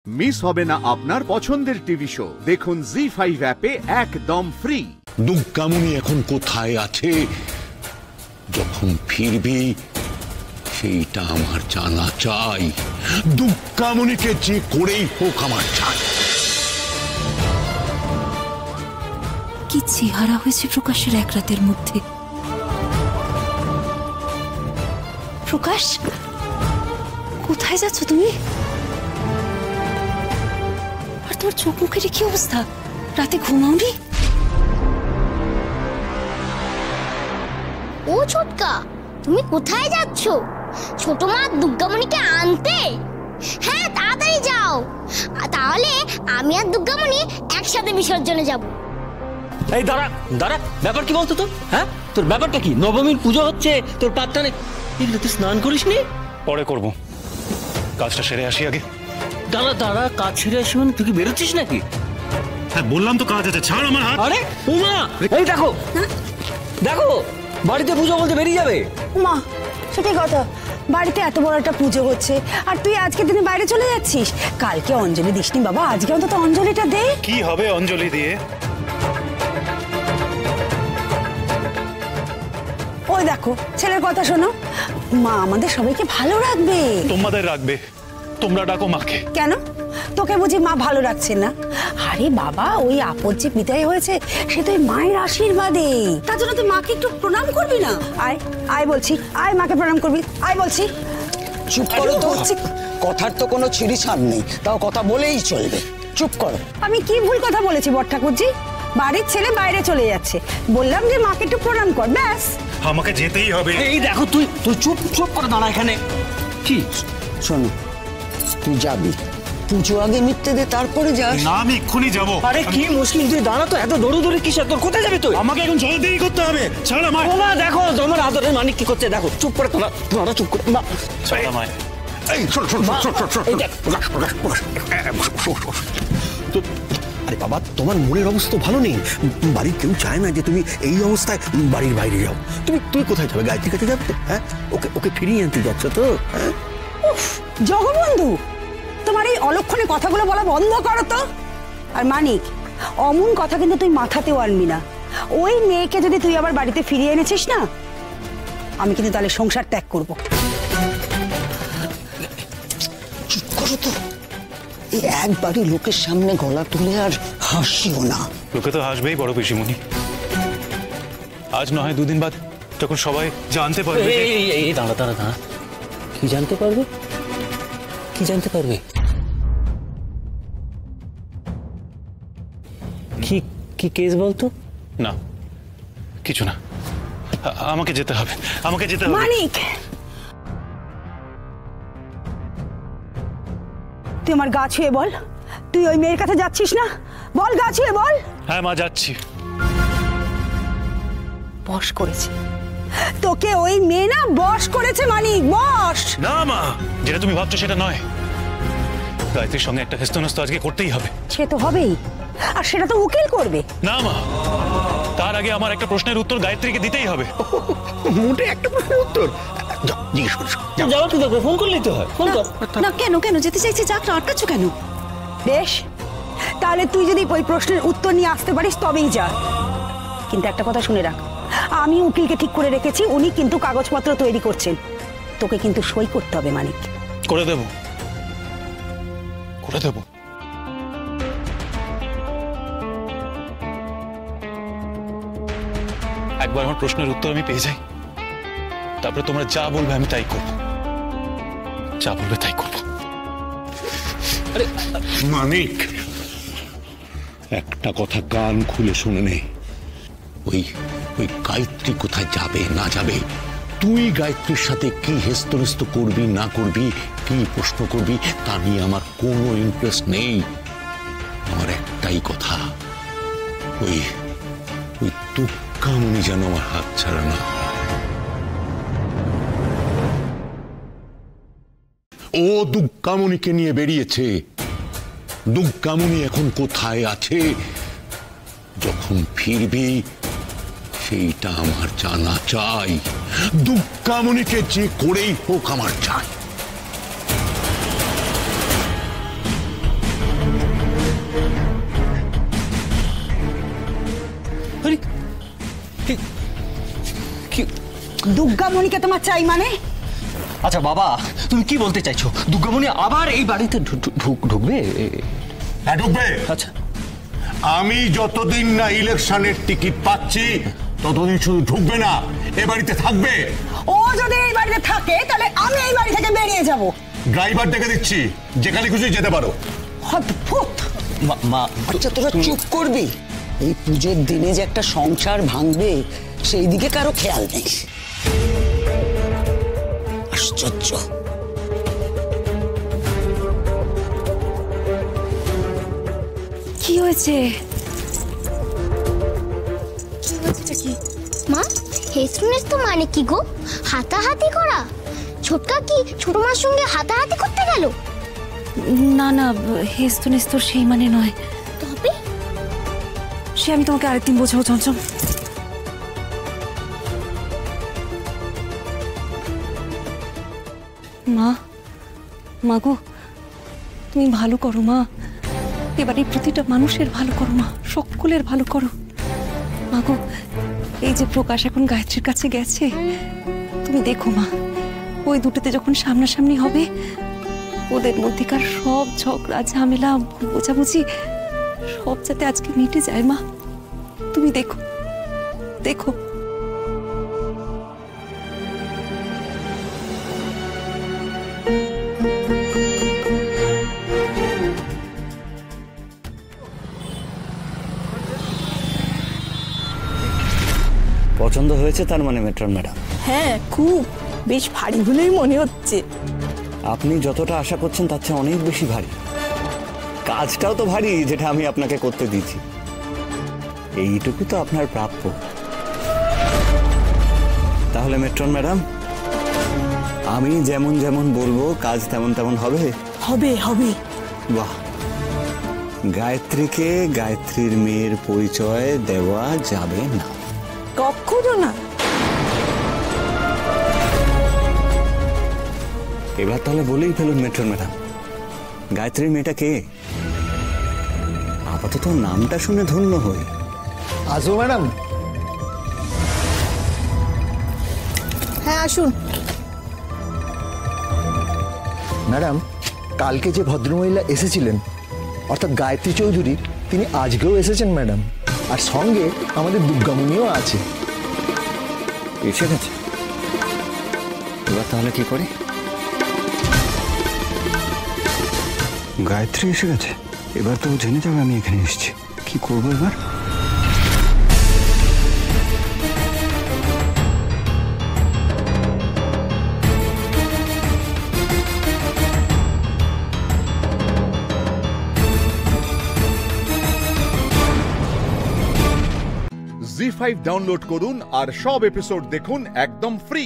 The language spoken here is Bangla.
মিস হবে না আপনার পছন্দের টিভি শো। দেখুন জি5 অ্যাপে একদম ফ্রি। দুর্গামণি এখন কোথায় আছে, যখন ফিরবি সেইটা আমার জানা চাই। দুর্গামণিকে যে করেই হোক আমার চাই। কি চেহারা হয়েছে প্রকাশের এক রাতের মধ্যে। প্রকাশ, কোথায় যাচ্ছ তুমি? আর তোমার চোখ মুখের কি অবস্থা? রাতে ঘুমাওনি? ও ছোটকা, তুমি কোথায় যাচ্ছ? ছোট মা দুর্গামণিকে আনতে? হ্যাঁ, তাড়াতাড়ি যাও, তাহলে আমি আর দুর্গামণি একসাথে বিসর্জনে যাব। এই দাঁড়া দাঁড়া, ব্যাপার কি বলতো? তো হ্যাঁ, তোর ব্যাপারটা কি? নবমীর পুজো হচ্ছে, তোর পাত্তা নেই। এগুলো তুই স্নান করিস নি? পরে করব, কাজটা সেরে আসি আগে। দাঁড়া দাঁড়া, কাজ সেরে আসি মানে তুই কি বেরোচ্ছিস নাকি? হ্যাঁ বললাম তো কাজ আছে, ছাড় আমার হাত। আরে উমা, এই দেখো দেখো, বাড়িতে পুজো বলতে বেরিয়ে যাবে। মা, সেটাই কথা, বাড়িতে এত বড় একটা পুজো হচ্ছে আর তুই আজকে দিনে বাইরে চলে যাচ্ছিস। কালকে অঞ্জলি দিসনি বাবা, আজকে অন্তত অঞ্জলিটা দে। কি হবে অঞ্জলি দিয়ে? ওই দেখো, ছেলের কথা শোনো, মা আমাদের সবাইকে ভালো রাখবে। তোমাদের রাখবে, তোমরা ডাকো মাকে। কেন, তোকে বুঝি মা ভালো রাখছে না? আরে বাবা, ওই আপদ যে বিদায় হয়েছে সে তো মায়ের আশীর্বাদে, তার জন্য তুই মাকে একটু প্রণাম করবি না? আয় আয় বলছি, আয় মাকে প্রণাম করবি, আয় বলছি। চুপ করো তো, কথার তো কোনো ছিঁড়িছাড় নেই, তাও কথা বলেই চলবে। চুপ করো। আমি কি ভুল কথা বলেছি বড় ঠাকুরজি? বাড়ির ছেলে বাইরে চলে যাচ্ছে, বললাম যে মাকে একটু প্রণাম কর, ব্যাস। আমাকে যেতেই হবে। এই দেখো, তুই তুই চুপ চুপ করে দাঁড়া এখানে। কি শোনো, তুই যাবি, পুজো আগে মিটতে দে, তারপরে যাস। না, আমি এক্ষুনি যাবো। আরে কি মুশকিল, তুই দাঁড়া তো, এত দৌড়ি কিসের? তোর কোথায় যাবি তুই? আমাকে এখন জলদিই করতে হবে। ছাড় আমায়। ওমা দেখো, তোমার আদরের মানিক কি করছে দেখো। চুপ করে তোমরা, তোমরা চুপ করে। মা, ছাড় আমায়। এই শোন শোন শোন শোন শোন, এই দেখ। তো আরে বাবা, তোমার মনের অবস্থা ভালো নেই। বাড়ির কেউ চায় না যে তুমি এই অবস্থায় বাড়ির বাইরে যাও। তুমি কোথায় যাবে? গায়ত্রীর কাছে যাবে? হ্যাঁ, ওকে ফিরিয়ে আনতে যাচ্ছ তো? হ্যাঁ, উফ, জগবন্ধু, তোমার এই অলক্ষণে কথাগুলো বলা বন্ধ করো তো। আর মানিক, অমন কথা কিন্তু তুই মাথাতেও আনবি না। ওই মেয়েকে যদি তুই আবার বাড়িতে ফিরিয়ে এনেছিস না, আমি কিন্তু তাহলে সংসার ত্যাগ করবো। চুপ করো তো, এই একবারই লোকের সামনে গলা তুলে আর হাসিও না। লোকে তো হাসবেই বড় পিসিমণি। আজ না হয় দুদিন বাদ, যখন সবাই জানতে পারবে। এই দাঁড়া দাঁড়া দাঁড়া, কি জানতে পারবে? কি জানতে পারবে? কি কি কেস বলতো? না, কিছু না, আমাকে যেতে হবে, আমাকে যেতে হবে। মানিক, তুই আমার গা ছুঁয়ে বল, তুই ওই মেয়ের কাছে যাচ্ছিস না? বল, গা ছুঁয়ে বল। হ্যাঁ মা, যাচ্ছি। বশ করেছে তোকে ওই মেয়ে, না বশ করেছে মানিক, বশ। না মা, যেটা তুমি ভাবছো সেটা নয়। গায়ত্রীর সঙ্গে একটা হেস্তনেস্ত আজকে করতেই হবে। সে তো হবেই, আর সেটা তো উকিল করবে। না মা, তার আগে আমার একটা প্রশ্নের উত্তর গায়ত্রীকে দিতেই হবে। মোটে একটা প্রশ্নের উত্তর জিজ্ঞেস করছো? যাওয়ার কি দরকার? ফোন করলেই তো হয়। ফোন কর না। কেন কেন যেতে চাইছে, যাক না, আটকাচ্ছ কেন? বেশ, তাহলে তুই যদি ওই প্রশ্নের উত্তর নিয়ে আসতে পারিস তবেই যা। কিন্তু একটা কথা শুনে রাখ, আমি উকিলকে ঠিক করে রেখেছি, উনি কিন্তু কাগজপত্র তৈরি করছেন, তোকে কিন্তু সই করতে হবে মানিক। করে দেব, করে দেব। একবার আমার প্রশ্নের উত্তর আমি পেয়ে যাই, তারপরে তোমরা যা বলবে আমি তাই করব, যা বলবে তাই করব। আরে মানিক, একটা কথা কান খুলে শুনে নে। ওই গায়ত্রী কোথায় যাবে না যাবে, তুই গায়ত্রীর সাথে কি হেস্তনেস্ত করবি না করবি, কি প্রশ্ন করবি, তা নিয়ে আমার কোনো ইন্টারেস্ট নেই। আমার একটাই কথা, ওই দুর্গামণি যেন আমার হাত ছাড়া না। ও দুর্গামণিকে নিয়ে বেরিয়েছে। দুর্গামণি এখন কোথায় আছে, যখন ফিরবি সেইটা আমার জানা চাই। দুর্গামণিকে যে করেই হোক আমার চাই। দুর্গামণিকে তোমার চাই মানে? আচ্ছা বাবা, তুমি কি বলতে চাইছো? দুর্গামণি আবার এই বাড়িতে ঢুকবে? হ্যাঁ ঢুকবে। আচ্ছা, আমি যতদিন না ইলেকশনের টিকিট পাচ্ছি ততদিন শুধু ঢুকবে না, এ বাড়িতে থাকবে। ও যদি এই বাড়িতে থাকে তাহলে আমি এই বাড়ি থেকে বেরিয়ে যাব। ড্রাইভার ডেকে দিচ্ছি, যেখানে খুশি যেতে পারো। অদ্ভুত। মা আচ্ছা তোরা চুপ করবি? এই পুজোর দিনে যে একটা সংসার ভাঙবে সেই দিকে কারো খেয়াল নেই। আশ্চর্য। কি হয়েছে? মা, হেসরুনের তো মানে কি গো? হাতাহাতি করা? ছোটকা কি ছোট মার সঙ্গে হাতাহাতি করতে গেল? না না, হেস্তু নেস্তর সেই মানে নয়। তবে সে আমি তোমাকে আরেকদিন বোঝাবো চঞ্চল। মা, মা গো, তুমি ভালো করো মা। এবারে প্রতিটা মানুষের ভালো করো মা, সকলের ভালো করো মা গো। এই যে প্রকাশ এখন গায়ত্রীর কাছে গেছে, তুমি দেখো মা, ওই দুটোতে যখন সামনাসামনি হবে ওদের মধ্যেকার সব ঝগড়া ঝামেলা ভুল বোঝাবুঝি সব যাতে আজকে মিটে যায় মা। তুমি দেখো দেখো। পছন্দ হয়েছে তার মানে মেট্রন ম্যাডাম? হ্যাঁ, খুব বেশ ভারী বলেই মনে হচ্ছে। আপনি যতটা আশা করছেন তার চেয়ে অনেক বেশি ভারী। কাজটাও তো ভারী যেটা আমি আপনাকে করতে দিচ্ছি। এইটুকু তো আপনার প্রাপ্য। তাহলে মেট্রন ম্যাডাম, আমি যেমন যেমন বলবো কাজ তেমন তেমন হবে? হবে হবে। বাহ, গায়ত্রীকে গায়ত্রীর মেয়ের পরিচয় দেওয়া যাবে না। কখনো না। এবার তাহলে বলেই ফেলুন মেট্রন ম্যাডাম, গায়ত্রীর মেয়েটা কে? আপাতত নামটা শুনে ধন্য হই। আসবো ম্যাডাম? হ্যাঁ আসুন। ম্যাডাম, কালকে যে ভদ্রমহিলা এসেছিলেন অর্থাৎ গায়ত্রী চৌধুরী, তিনি আজকেও এসেছেন ম্যাডাম। আর সঙ্গে আমাদের দুর্গামণিও আছে। এসে গেছে? এবার তাহলে কি করি? গায়ত্রী এসে গেছে, এবার তো জেনে যাবে আমি এখানে এসেছি। কি করবো এবার? জি5 ডাউনলোড করুন আর সব এপিসোড দেখুন একদম ফ্রি।